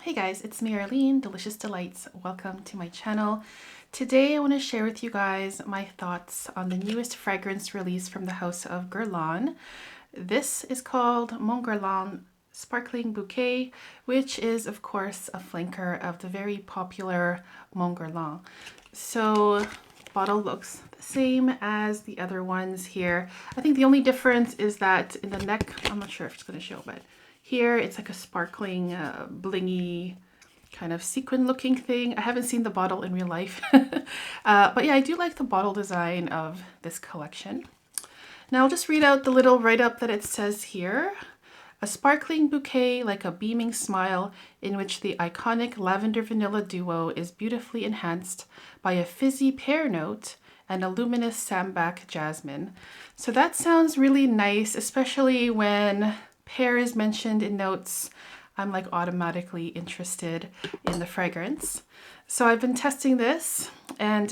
Hey guys, it's me, Arlene, Delicious Delights. Welcome to my channel. Today I want to share with you guys my thoughts on the newest fragrance release from the house of Guerlain. This is called Mon Guerlain Sparkling Bouquet, which is of course a flanker of the very popular Mon Guerlain. So bottle looks the same as the other ones here. I think the only difference is that in the neck, I'm not sure if it's going to show, but here it's like a sparkling, blingy kind of sequin looking thing. I haven't seen the bottle in real life. But yeah, I do like the bottle design of this collection. Now I'll just read out the little write-up that it says here. A sparkling bouquet like a beaming smile in which the iconic lavender-vanilla duo is beautifully enhanced by a fizzy pear note and a luminous sambac jasmine. So that sounds really nice, especially when pear is mentioned in notes. I'm like automatically interested in the fragrance. So I've been testing this and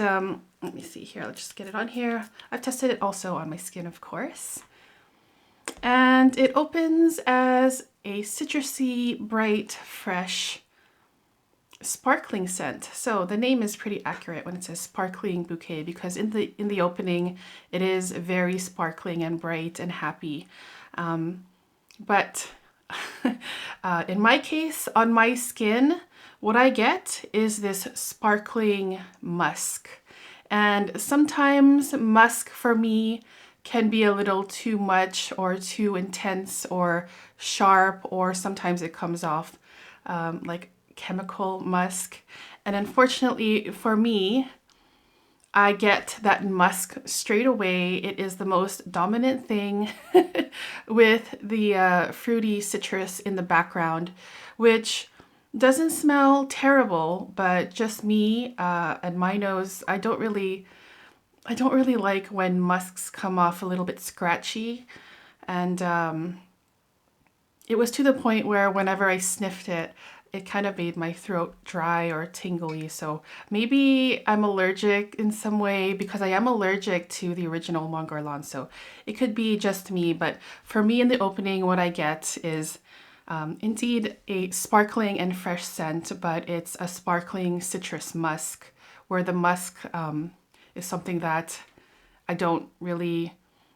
let me see here, let's just get it on here. I've tested it also on my skin, of course. And it opens as a citrusy, bright, fresh, sparkling scent. So the name is pretty accurate when it says sparkling bouquet, because in the opening it is very sparkling and bright and happy. But in my case, on my skin, what I get is this sparkling musk. And sometimes musk for me can be a little too much or too intense or sharp, or sometimes it comes off like chemical musk. And unfortunately for me, I get that musk straight away. It is the most dominant thing with the fruity citrus in the background, which doesn't smell terrible, but just me and my nose, I don't really like when musks come off a little bit scratchy. And it was to the point where whenever I sniffed it, it kind of made my throat dry or tingly. So maybe I'm allergic in some way, because I am allergic to the original Mon Guerlain. So it could be just me, but for me in the opening, what I get is indeed a sparkling and fresh scent, but it's a sparkling citrus musk, where the musk is something that I don't really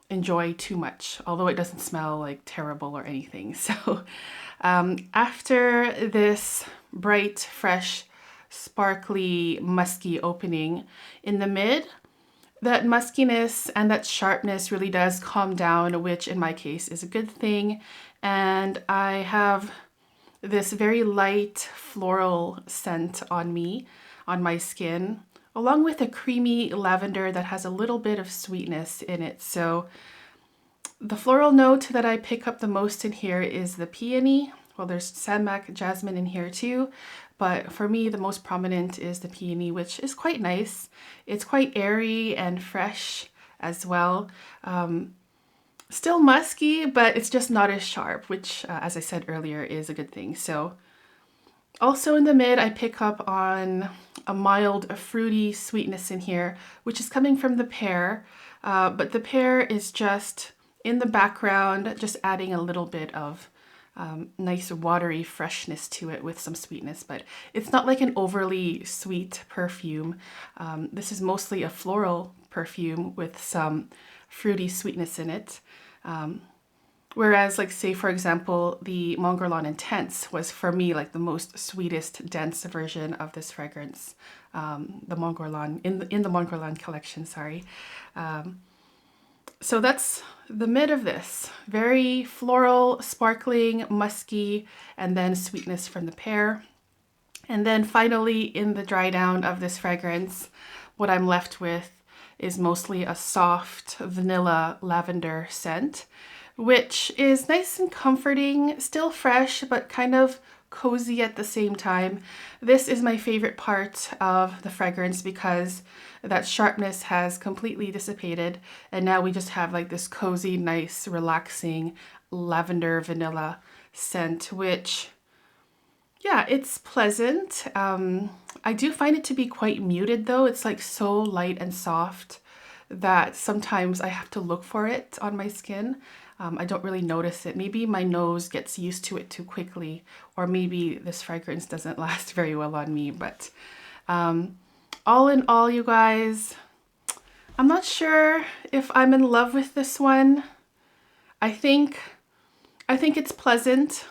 enjoy too much, although it doesn't smell like terrible or anything. So after this bright, fresh, sparkly, musky opening, in the mid, that muskiness and that sharpness really does calm down, which in my case is a good thing. And I have this very light floral scent on me, on my skin, along with a creamy lavender that has a little bit of sweetness in it. So the floral note that I pick up the most in here is the peony. Well, there's sambac jasmine in here too, but for me the most prominent is the peony, which is quite nice. It's quite airy and fresh as well. Still musky, but it's just not as sharp, which as I said earlier is a good thing. So also in the mid, I pick up on a mild fruity sweetness in here, which is coming from the pear, but the pear is just in the background, just adding a little bit of nice watery freshness to it with some sweetness, but it's not like an overly sweet perfume. This is mostly a floral perfume with some fruity sweetness in it. Whereas, like, say for example, the Mon Guerlain Intense was for me like the most sweetest, dense version of this fragrance. The Mon Guerlain in the Mon Guerlain collection, sorry. So that's the mid of this. Very floral, sparkling, musky, and then sweetness from the pear. And then finally in the dry down of this fragrance, what I'm left with is mostly a soft vanilla lavender scent, which is nice and comforting, still fresh, but kind of cozy at the same time. This is my favorite part of the fragrance because that sharpness has completely dissipated, and now we just have like this cozy, nice, relaxing lavender vanilla scent, which, yeah, it's pleasant. I do find it to be quite muted though. It's like so light and soft that sometimes I have to look for it on my skin. I don't really notice it. Maybe my nose gets used to it too quickly, or maybe this fragrance doesn't last very well on me. But all in all, you guys, I'm not sure if I'm in love with this one. I think it's pleasant.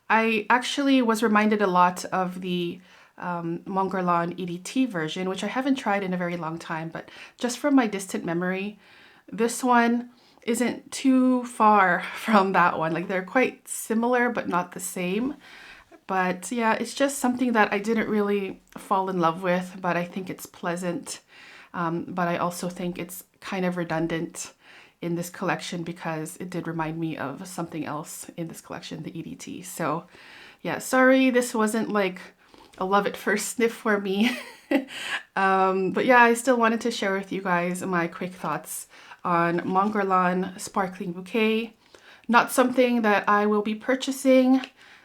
I actually was reminded a lot of the Mon Guerlain EDT version, which I haven't tried in a very long time, but just from my distant memory, this one isn't too far from that one. Like, they're quite similar, but not the same. But yeah, it's just something that I didn't really fall in love with, but I think it's pleasant. But I also think it's kind of redundant in this collection because it did remind me of something else in this collection, the EDT. So yeah, sorry, this wasn't like a love at first sniff for me. But yeah, I still wanted to share with you guys my quick thoughts on Mon Guerlain Sparkling Bouquet. Not something that I will be purchasing.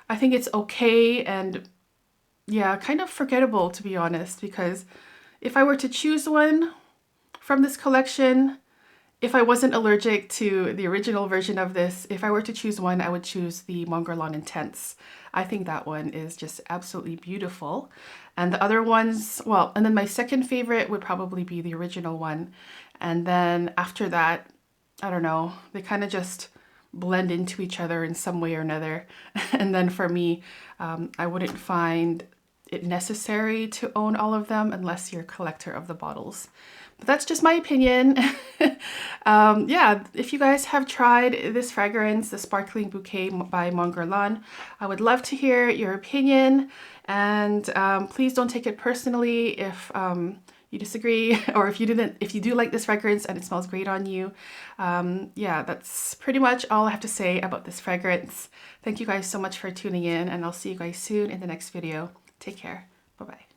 I think it's okay and yeah, kind of forgettable, to be honest, because if I were to choose one from this collection, if I wasn't allergic to the original version of this, if I were to choose one, I would choose the Mon Guerlain Intense. I think that one is just absolutely beautiful. And the other ones, well, and then my second favorite would probably be the original one. And then after that, I don't know, they kind of just blend into each other in some way or another. And then for me, I wouldn't find it necessary to own all of them unless you're a collector of the bottles. But that's just my opinion. Yeah, if you guys have tried this fragrance, the Sparkling Bouquet by Mon Guerlain, I would love to hear your opinion. And please don't take it personally if you disagree, or if you do like this fragrance and it smells great on you. Yeah, that's pretty much all I have to say about this fragrance. Thank you guys so much for tuning in, and I'll see you guys soon in the next video. Take care. Bye-bye.